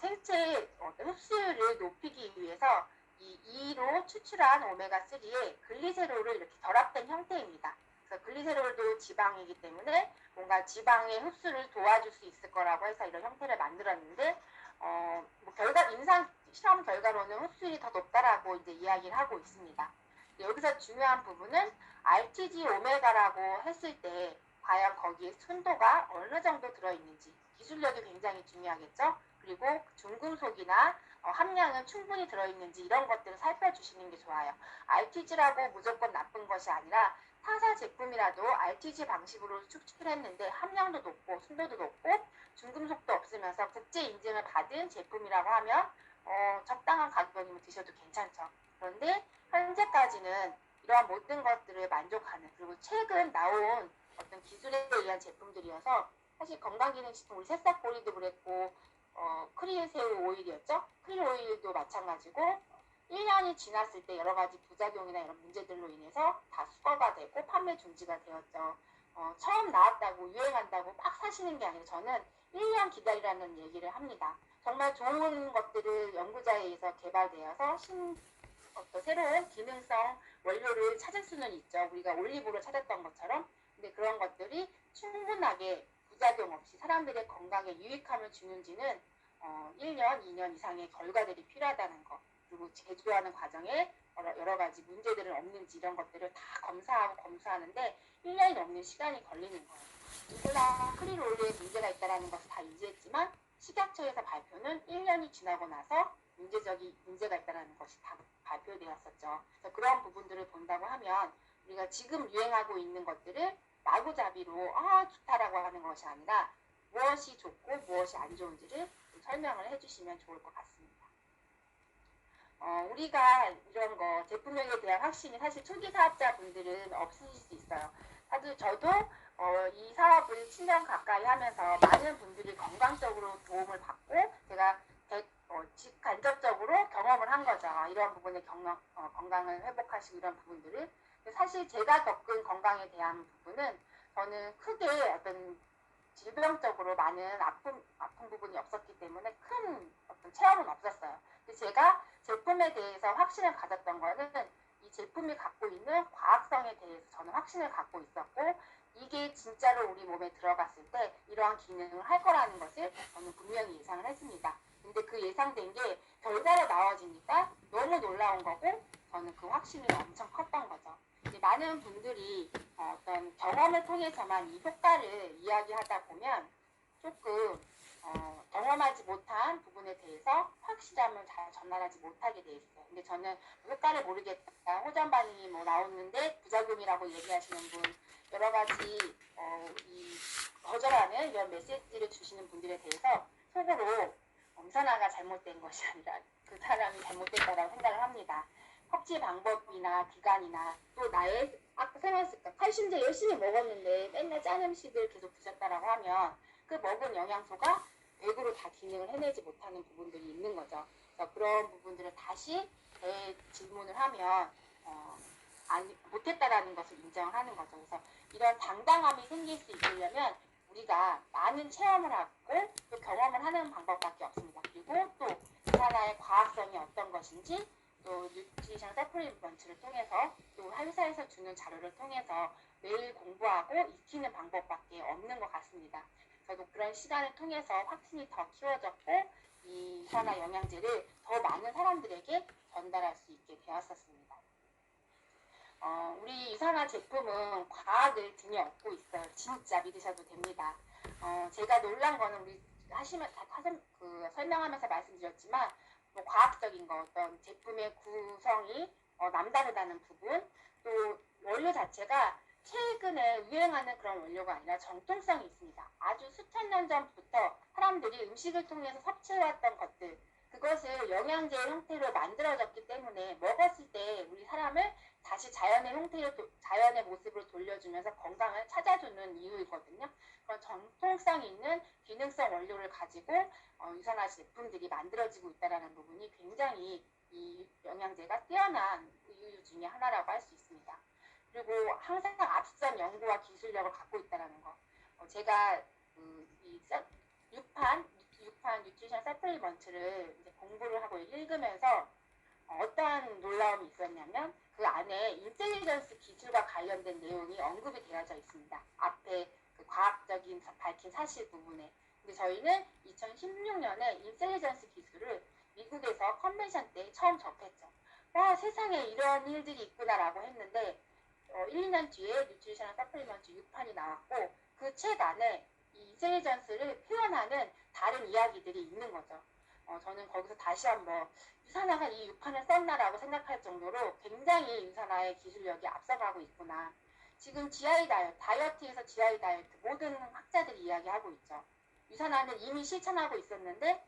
A: 생체의 흡수율을 높이기 위해서 이 E로 추출한 오메가3에 글리세롤을 이렇게 결합된 형태입니다. 그래서 글리세롤도 지방이기 때문에 뭔가 지방의 흡수를 도와줄 수 있을 거라고 해서 이런 형태를 만들었는데 뭐 임상 실험 결과로는 흡수율이 더 높다라고 이제 이야기를 하고 있습니다. 여기서 중요한 부분은 RTG 오메가라고 했을 때 과연 거기에 순도가 어느 정도 들어있는지 기술력이 굉장히 중요하겠죠. 그리고 중금속이나 함량은 충분히 들어있는지 이런 것들을 살펴주시는 게 좋아요. RTG라고 무조건 나쁜 것이 아니라 타사 제품이라도 RTG 방식으로 추출했는데 함량도 높고 순도도 높고 중금속도 없으면서 국제 인증을 받은 제품이라고 하면 적당한 가격이면 드셔도 괜찮죠. 그런데 현재까지는 이러한 모든 것들을 만족하는 그리고 최근 나온 어떤 기술에 의한 제품들이어서 사실 건강기능식품 우리 새싹보리도 그랬고 크릴새우 오일이었죠. 크릴 오일도 마찬가지고 1년이 지났을 때 여러 가지 부작용이나 이런 문제들로 인해서 다 수거가 되고 판매 중지가 되었죠. 처음 나왔다고 유행한다고 막 사시는 게 아니라 저는 1년 기다리라는 얘기를 합니다. 정말 좋은 것들을 연구자에 의해서 개발되어서 어떤 새로운 기능성 원료를 찾을 수는 있죠. 우리가 올리브를 찾았던 것처럼. 근데 그런 것들이 충분하게 부작용 없이 사람들의 건강에 유익함을 주는지는 1년, 2년 이상의 결과들이 필요하다는 것. 그리고 제조하는 과정에 여러 가지 문제들은 없는지 이런 것들을 다 검사하고 검수하는데 1년이 넘는 시간이 걸리는 거예요. 누구나 크릴 오일에 문제가 있다는 것을 다 인지했지만 식약처에서 발표는 1년이 지나고 나서 문제가 있다는 것이 다 발표되었었죠. 그래서 그런 부분들을 본다고 하면 우리가 지금 유행하고 있는 것들을 마구잡이로 좋다라고 하는 것이 아니라 무엇이 좋고 무엇이 안 좋은지를 설명을 해주시면 좋을 것 같습니다. 우리가 이런 거 제품명에 대한 확신이 사실 초기 사업자분들은 없으실 수 있어요. 사실 저도 이 사업을 7년 가까이 하면서 많은 분들이 건강적으로 도움을 받고 제가 직간접적으로 경험을 한 거죠. 이런 부분의 건강을 회복하시고 이런 부분들을. 사실 제가 겪은 건강에 대한 부분은 저는 크게 어떤 질병적으로 많은 아픈 부분이 없었기 때문에 큰 어떤 체험은 없었어요. 근데 제가 제품에 대해서 확신을 가졌던 거는 이 제품이 갖고 있는 과학성에 대해서 저는 확신을 갖고 있었고 이게 진짜로 우리 몸에 들어갔을 때 이러한 기능을 할 거라는 것을 저는 분명히 예상을 했습니다. 근데 그 예상된 게 결과로 나와지니까 너무 놀라운 거고 저는 그 확신이 엄청 컸던 거죠. 이제 많은 분들이 어떤 경험을 통해서만 이 효과를 이야기하다 보면 조금 경험하지 못한 부분에 대해서 확실함을 잘 전달하지 못하게 돼 있어요. 근데 저는 효과를 모르겠다, 호전 반응이 뭐 나오는데 부작용이라고 얘기하시는 분, 여러 가지 이 거절하는 이런 메시지를 주시는 분들에 대해서 속으로 유산화가 잘못된 것이 아니라 그 사람이 잘못됐다고 생각을 합니다. 섭취 방법이나 기간이나 또 나의 아까 생각했을까 칼슘제 열심히 먹었는데 맨날 짠 음식을 계속 드셨다라고 하면 그 먹은 영양소가 100으로 다 기능을 해내지 못하는 부분들이 있는 거죠. 그래서 그런 부분들을 다시 재질문을 하면 못했다라는 것을 인정을 하는 거죠. 그래서 이런 당당함이 생길 수 있으려면 우리가 많은 체험을 하고 또 경험을 하는 방법밖에 없습니다. 그리고 또 이 하나의 과학성이 어떤 것인지 또 뉴트리션 서플리먼트를 통해서 또 회사에서 주는 자료를 통해서 매일 공부하고 익히는 방법밖에 없는 것 같습니다. 저도 그런 시간을 통해서 확신이 더 키워졌고 이 유산화 영양제를 더 많은 사람들에게 전달할 수 있게 되었었습니다. 우리 유산화 제품은 과학을 등에 업고 있어요. 진짜 믿으셔도 됩니다. 제가 놀란 거는 우리 설명하면서 말씀드렸지만 뭐 과학적인 거 어떤 제품의 구성이 남다르다는 부분, 또 원료 자체가 최근에 유행하는 그런 원료가 아니라 정통성이 있습니다. 아주 수천 년 전부터 사람들이 음식을 통해서 섭취해왔던 것들, 그것을 영양제의 형태로 만들어졌기 때문에 먹었을 때 우리 사람을 다시 자연의 자연의 모습으로 돌려주면서 건강을 찾아주는 이유이거든요. 그런 정통성 있는 기능성 원료를 가지고 유산화 제품들이 만들어지고 있다는 부분이 굉장히 이 영양제가 뛰어난 이유 중에 하나라고 할 수 있습니다. 그리고 항상 앞선 연구와 기술력을 갖고 있다는 거. 제가 이 6판 뉴트리션 서플리먼트를 이제 공부를 하고 읽으면서 어떠한 놀라움이 있었냐면 그 안에 인텔리전스 기술과 관련된 내용이 언급이 되어져 있습니다. 앞에 그 과학적인 밝힌 사실 부분에. 근데 저희는 2016년에 인텔리전스 기술을 미국에서 컨벤션 때 처음 접했죠. 와, 세상에 이런 일들이 있구나라고 했는데 1, 2년 뒤에 뉴트리셔널 서플리먼트 6판이 나왔고 그 책 안에 이 인텔리전스를 표현하는 다른 이야기들이 있는 거죠. 저는 거기서 다시 한번 유산화가 이 6판을 썼나라고 생각할 정도로 굉장히 유산화의 기술력이 앞서가고 있구나. 지금 GI 다이어트에서 GI 다이어트 모든 학자들이 이야기하고 있죠. 유산화는 이미 실천하고 있었는데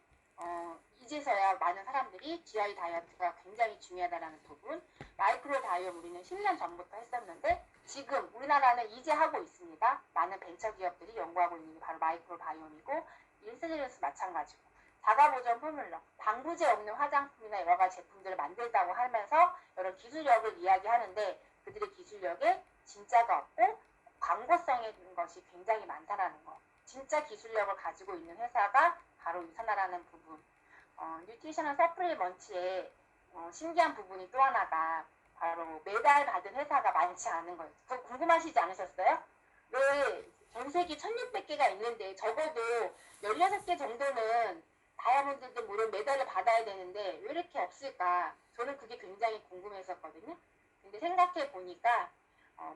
A: 이제서야 많은 사람들이 GI 다이어트가 굉장히 중요하다는 부분, 마이크로 바이옴 우리는 10년 전부터 했었는데 지금 우리나라는 이제 하고 있습니다. 많은 벤처 기업들이 연구하고 있는 게 바로 마이크로 바이옴이고 인슬리너스 마찬가지고 자가보존 포뮬러, 방부제 없는 화장품이나 여러 가지 제품들을 만들다고 하면서 여러 기술력을 이야기하는데 그들의 기술력에 진짜가 없고 광고성인 것이 굉장히 많다는 거. 진짜 기술력을 가지고 있는 회사가 바로 유산화라는 부분. 뉴트리셔널 서플리먼트의 신기한 부분이 또 하나가 바로 메달 받은 회사가 많지 않은 거예요. 그거 궁금하시지 않으셨어요? 왜 전 세계 1600개가 있는데 적어도 16개 정도는 다이아몬드든 뭐든 메달을 받아야 되는데 왜 이렇게 없을까? 저는 그게 굉장히 궁금했었거든요. 근데 생각해 보니까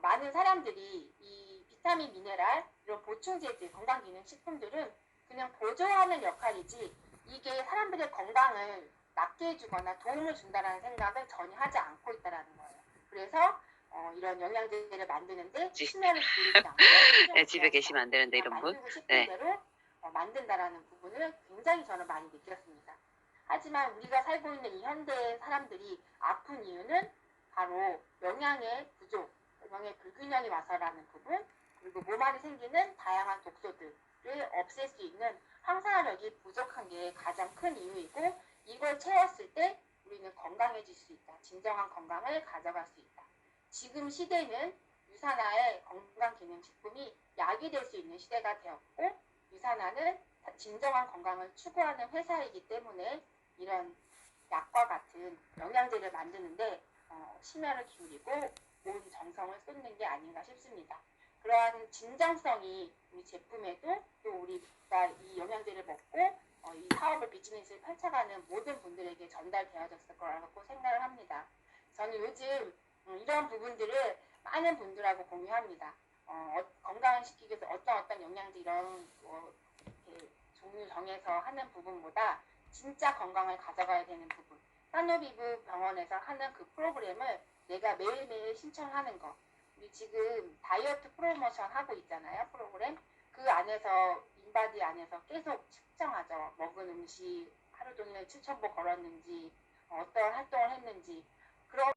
A: 많은 사람들이 이 비타민, 미네랄, 이런 보충제들, 건강기능식품들은 그냥 보조하는 역할이지 이게 사람들의 건강을 낫게 해주거나 도움을 준다는 생각을 전혀 하지 않고 있다는 거예요. 그래서 이런 영양제를 만드는데 심혈을 기울이지 않고
C: 네, 집에 계시면 안 되는데 이런 분.
A: 만들고 싶은 대로 만든다라는 부분을 굉장히 저는 많이 느꼈습니다. 하지만 우리가 살고 있는 이 현대 사람들이 아픈 이유는 바로 영양의 부족, 영양의 불균형이 와서라는 부분, 그리고 몸 안에 생기는 다양한 독소들을 없앨 수 있는 항산화력이 부족한 게 가장 큰 이유이고 이걸 채웠을 때 우리는 건강해질 수 있다. 진정한 건강을 가져갈 수 있다. 지금 시대는 유산화의 건강기능식품이 약이 될 수 있는 시대가 되었고 유산화는 진정한 건강을 추구하는 회사이기 때문에 이런 약과 같은 영양제를 만드는데 심혈을 기울이고 온 정성을 쏟는 게 아닌가 싶습니다. 그러한 진정성이 우리 제품에도 또 우리가 이 영양제를 먹고 이 사업을 비즈니스를 펼쳐가는 모든 분들에게 전달되어졌을 거라고 생각을 합니다. 저는 요즘 이런 부분들을 많은 분들하고 공유합니다. 건강을 시키기 위해서 어떤 영양제 이런 종류 정해서 하는 부분보다 진짜 건강을 가져가야 되는 부분. 산노비브 병원에서 하는 그 프로그램을 내가 매일매일 신청하는 거. 우리 지금 다이어트 프로모션 하고 있잖아요. 프로그램. 그 안에서 인바디 안에서 계속 측정하죠. 먹은 음식 하루 종일 7,000보 걸었는지 어떤 활동을 했는지. 그런